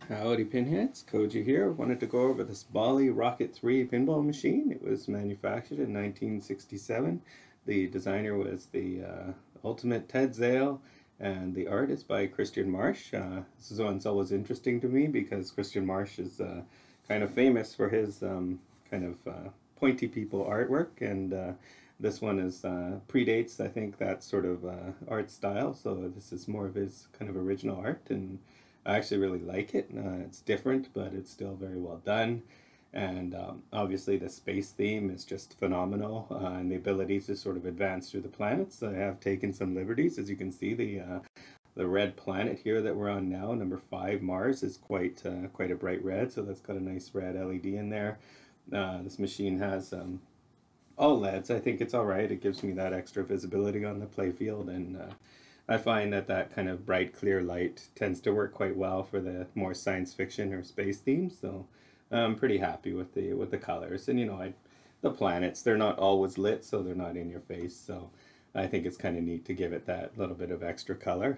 Howdy Pinheads, Koji here. Wanted to go over this Bally Rocket III pinball machine. It was manufactured in 1967. The designer was the ultimate Ted Zale, and the art is by Christian Marche. This is one's always interesting to me because Christian Marche is kind of famous for his pointy people artwork, and this one is predates, I think, that sort of art style, so this is more of his kind of original art, and I actually really like it. It's different, but it's still very well done. And obviously the space theme is just phenomenal, and the ability to sort of advance through the planets. I have taken some liberties. As you can see, the red planet here that we're on now, number 5, Mars, is quite a bright red, so that's got a nice red LED in there. This machine has all LEDs. I think it's all right. It gives me that extra visibility on the playfield, and I find that that kind of bright, clear light tends to work quite well for the more science fiction or space themes. So I'm pretty happy with the colors. And the planets, they're not always lit, so they're not in your face. So I think it's kind of neat to give it that little bit of extra color.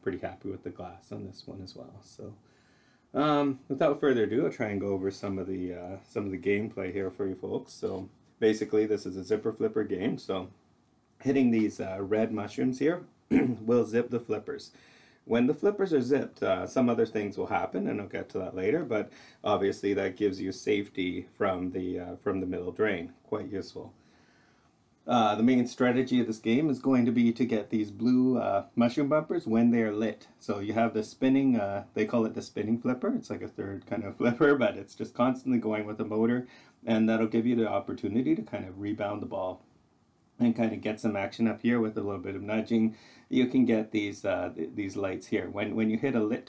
Pretty happy with the glass on this one as well. So without further ado, I'll try and go over some of the gameplay here for you folks. So basically, this is a zipper flipper game. So hitting these red mushrooms here will zip the flippers. When the flippers are zipped, some other things will happen, and I'll get to that later, but obviously that gives you safety from the middle drain. Quite useful. The main strategy of this game is going to be to get these blue mushroom bumpers when they are lit. So you have the spinning, they call it the spinning flipper. It's like a third kind of flipper, but it's just constantly going with the motor, and that'll give you the opportunity to kind of rebound the ball and kind of get some action up here with a little bit of nudging. You can get these lights here. When you hit a lit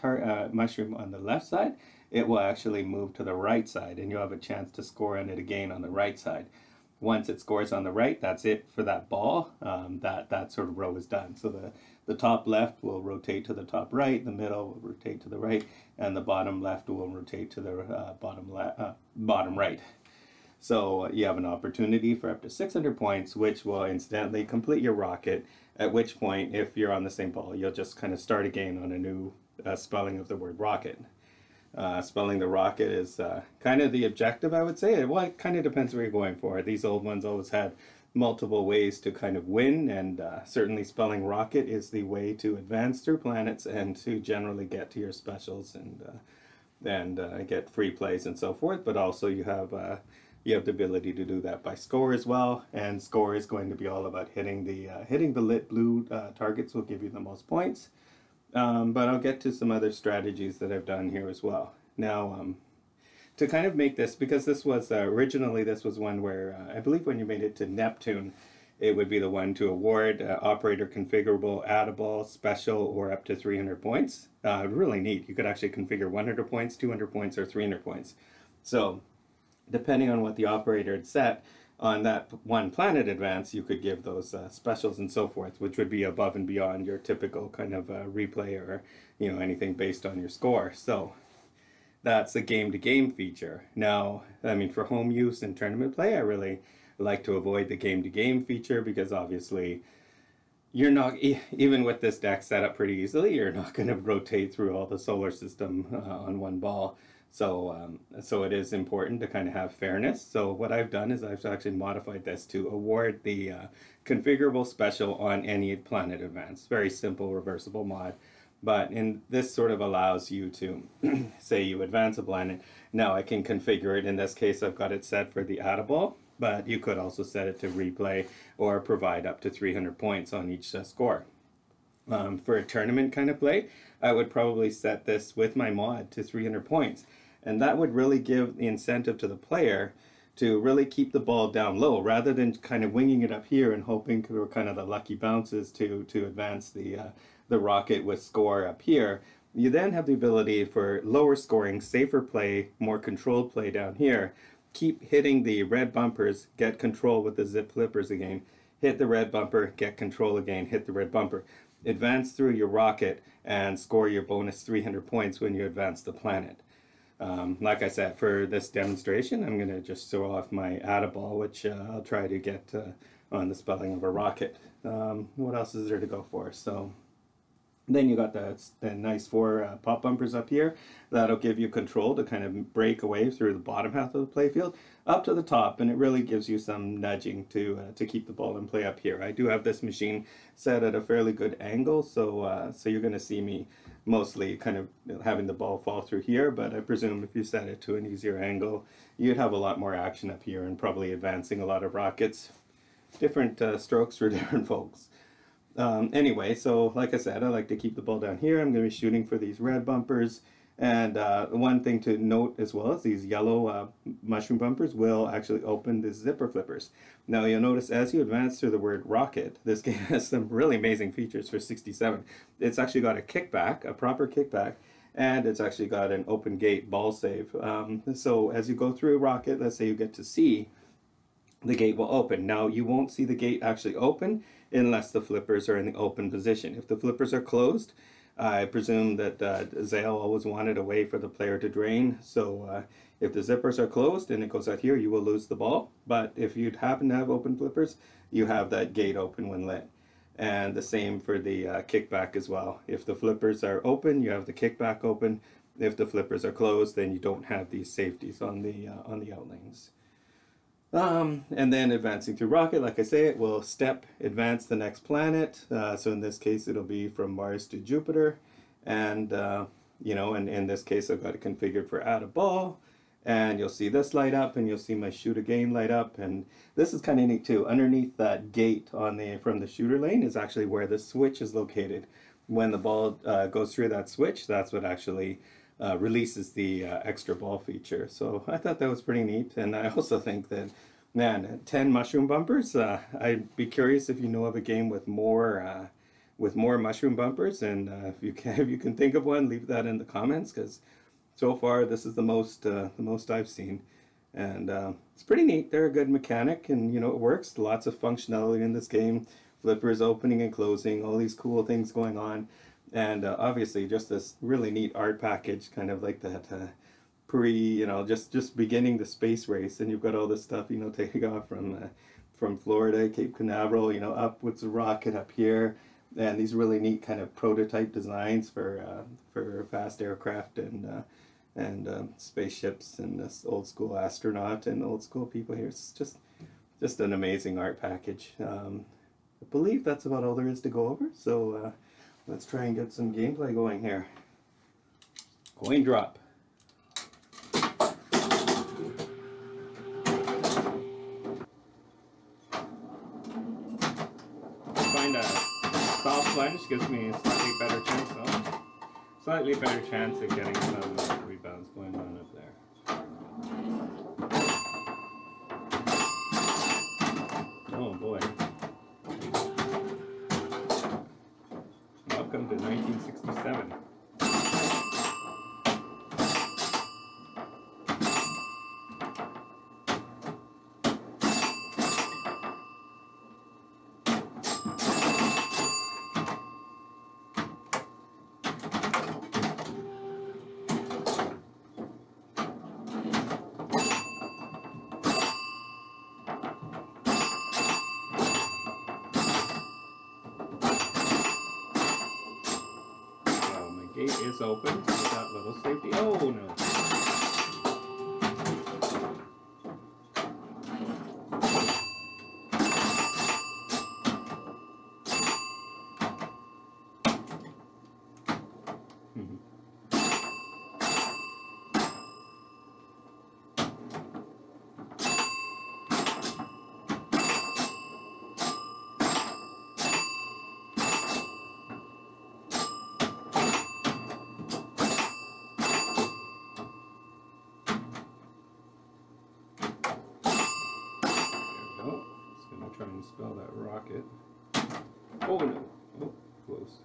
mushroom on the left side, it will actually move to the right side, and you'll have a chance to score on it again on the right side. Once it scores on the right, that's it for that ball. That sort of row is done. So the top left will rotate to the top right, the middle will rotate to the right, and the bottom left will rotate to the bottom right. So you have an opportunity for up to 600 points, which will incidentally complete your rocket, at which point, if you're on the same ball, you'll just kind of start again on a new spelling of the word rocket. Spelling the rocket is kind of the objective, I would say. Well, it kind of depends where you're going for. These old ones always had multiple ways to kind of win, and certainly spelling rocket is the way to advance through planets and to generally get to your specials and get free plays and so forth. But also you have the ability to do that by score as well, and score is going to be all about hitting the lit blue targets will give you the most points. But I'll get to some other strategies that I've done here as well. Now, to kind of make this, because this was originally this was one where I believe when you made it to Neptune, it would be the one to award operator configurable, addable, special, or up to 300 points. Really neat. You could actually configure 100 points, 200 points, or 300 points. So depending on what the operator had set on that one planet advance, you could give those specials and so forth, which would be above and beyond your typical kind of replay or anything based on your score. So that's a game-to-game feature. Now, I mean, for home use and tournament play, I really like to avoid the game-to-game feature because obviously you're not, even with this deck set up pretty easily, you're not going to rotate through all the solar system on one ball. So it is important to kind of have fairness. So what I've done is I've actually modified this to award the configurable special on any planet advance. Very simple reversible mod. But this sort of allows you to, say you advance a planet. Now I can configure it. In this case, I've got it set for the addable, but you could also set it to replay or provide up to 300 points on each score. For a tournament kind of play, I would probably set this with my mod to 300 points. And that would really give the incentive to the player to really keep the ball down low rather than kind of winging it up here and hoping for kind of the lucky bounces to advance the rocket with score up here. You then have the ability for lower scoring, safer play, more controlled play down here. Keep hitting the red bumpers, get control with the zip flippers again. Hit the red bumper, get control again, hit the red bumper. Advance through your rocket and score your bonus 300 points when you advance the planet. Like I said, for this demonstration, I'm going to just throw off my addable, which I'll try to get on the spelling of a rocket. What else is there to go for? So Then you got the nice four pop bumpers up here. That'll give you control to kind of break away through the bottom half of the playfield up to the top, and it really gives you some nudging to keep the ball in play up here. I do have this machine set at a fairly good angle, so so you're going to see me mostly kind of having the ball fall through here, but I presume if you set it to an easier angle, you'd have a lot more action up here and probably advancing a lot of rockets. Different strokes for different folks. Anyway, so like I said, I like to keep the ball down here. I'm going to be shooting for these red bumpers. And one thing to note as well is these yellow mushroom bumpers will actually open the zipper flippers. Now you'll notice as you advance through the word rocket, this game has some really amazing features for 67. It's actually got a kickback, a proper kickback, and it's actually got an open gate ball save. So as you go through rocket, let's say you get to C, the gate will open. Now you won't see the gate actually open unless the flippers are in the open position. If the flippers are closed, I presume that Zale always wanted a way for the player to drain. So if the zippers are closed and it goes out here, you will lose the ball. But if you happen to have open flippers, you have that gate open when lit. And the same for the kickback as well. If the flippers are open, you have the kickback open. If the flippers are closed, then you don't have these safeties on the outlanes. And then advancing through rocket, like I say, it will advance the next planet. So in this case, it'll be from Mars to Jupiter. And, you know, and in this case, I've got it configured for add a ball. And you'll see this light up, and you'll see my shoot again light up. And this is kind of neat too. Underneath that gate from the shooter lane is actually where the switch is located. When the ball goes through that switch, that's what actually releases the extra ball feature. So I thought that was pretty neat, and I also think that, man, 10 mushroom bumpers. I'd be curious if you know of a game with more mushroom bumpers, and if you can think of one, leave that in the comments, because so far this is the most I've seen, and it's pretty neat. They're a good mechanic, and you know it works. Lots of functionality in this game. Flippers opening and closing, all these cool things going on. And obviously just this really neat art package, kind of like that you know, just beginning the space race, and you've got all this stuff, you know, taking off from Florida, Cape Canaveral, you know, up with the rocket up here, and these really neat kind of prototype designs for fast aircraft and spaceships, and this old school astronaut and old school people here. It's just an amazing art package. I believe that's about all there is to go over. So. Let's try and get some gameplay going here. Coin drop. Find a soft plunge gives me a slightly better chance of getting some rebounds going on up there. Oh boy. Welcome to 1967. Gate is open with that little safety. Oh no! Try and spell that rocket. Oh no! Oh, close.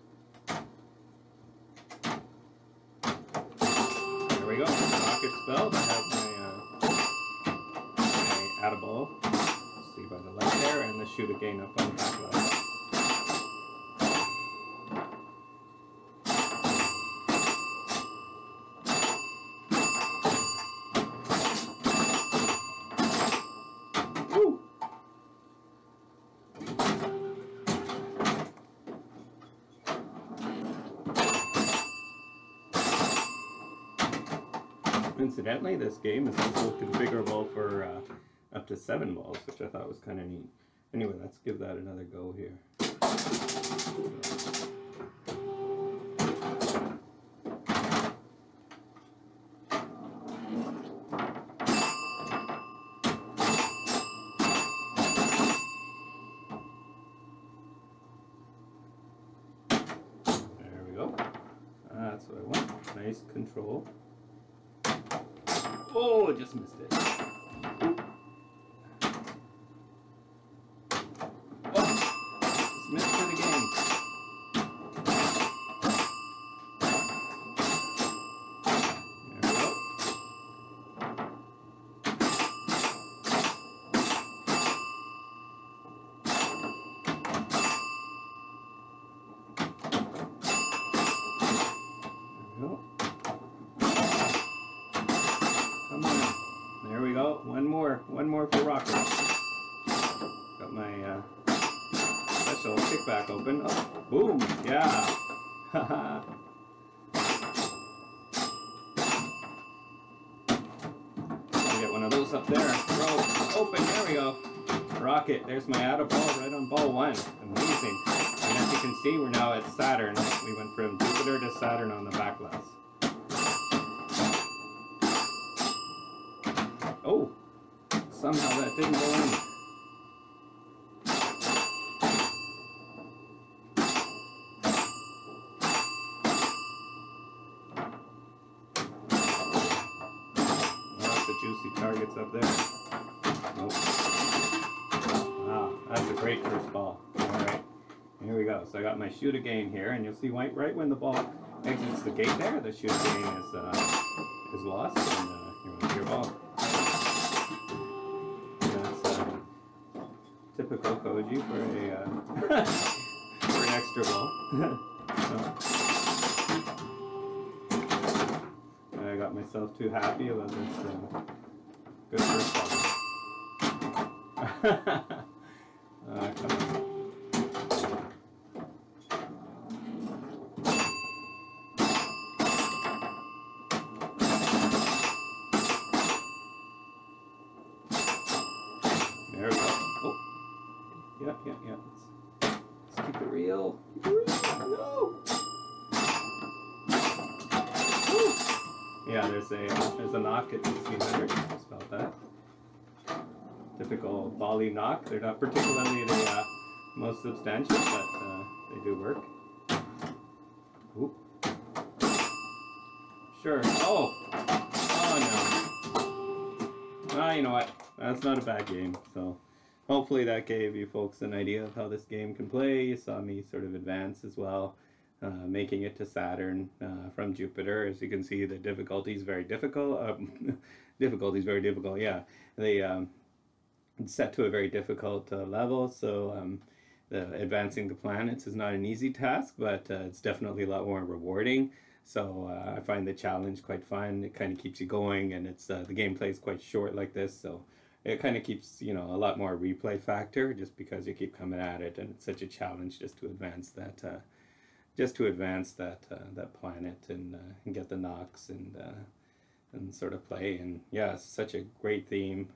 There we go. Rocket spelled. I have my add a ball. See by the light there, and the shoot again up on the back left. Incidentally, this game is also configurable for up to 7 balls, which I thought was kind of neat. Anyway, let's give that another go here. There we go. That's what I want. Nice control. Oh, I just missed it. Missed it again. There we go. Come on. There we go. One more for rocket. Got my special kickback open. Oh, boom! Yeah! Haha! Get one of those up there. Throw open. There we go. Rocket. There's my out of ball right on ball 1. Amazing. And as you can see, we're now at Saturn. We went from Jupiter to Saturn on the backglass. Oh! Somehow that didn't go in. Juicy targets up there. Nope. Wow, that's a great first ball. Alright, here we go. So I got my shoot again here, and you'll see right when the ball exits the gate there, the shoot again is lost, and you want to your ball. That's typical Koji for a for an extra ball. I got myself too happy about this good first ball. Come on. There we go. Oh. Yeah. Let's keep it real. No! Yeah, there's a knock at 1600. Just felt that. Typical Bally knock. They're not particularly the most substantial, but they do work. Oop. Sure. Oh no. Ah, you know what? That's not a bad game. So hopefully that gave you folks an idea of how this game can play. You saw me sort of advance as well. Making it to Saturn from Jupiter. As you can see, the difficulty is very difficult. Difficulty is very difficult, yeah. It's set to a very difficult level, so advancing the planets is not an easy task, but it's definitely a lot more rewarding. So I find the challenge quite fun. It kind of keeps you going, and it's the gameplay is quite short like this, so it kind of keeps, you know, a lot more replay factor just because you keep coming at it, and it's such a challenge just to advance that that planet and get the knocks and sort of play. And yeah, it's such a great theme.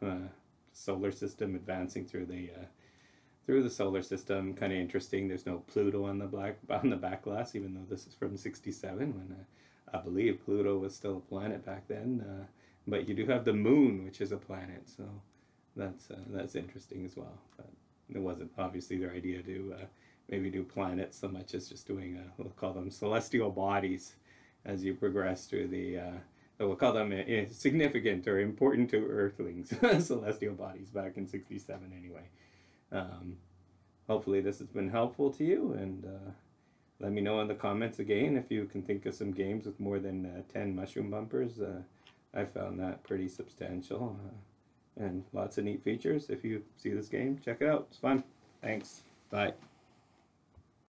Solar system, advancing through the solar system, kind of interesting. There's no Pluto on the backglass, even though this is from '67 when I believe Pluto was still a planet back then. But you do have the moon, which is a planet, so that's interesting as well. But it wasn't obviously their idea to maybe do planets so much as just doing, we'll call them celestial bodies as you progress through we'll call them significant or important to Earthlings, celestial bodies back in '67 anyway. Hopefully this has been helpful to you, and let me know in the comments again if you can think of some games with more than 10 mushroom bumpers. I found that pretty substantial and lots of neat features. If you see this game, check it out. It's fun. Thanks. Bye.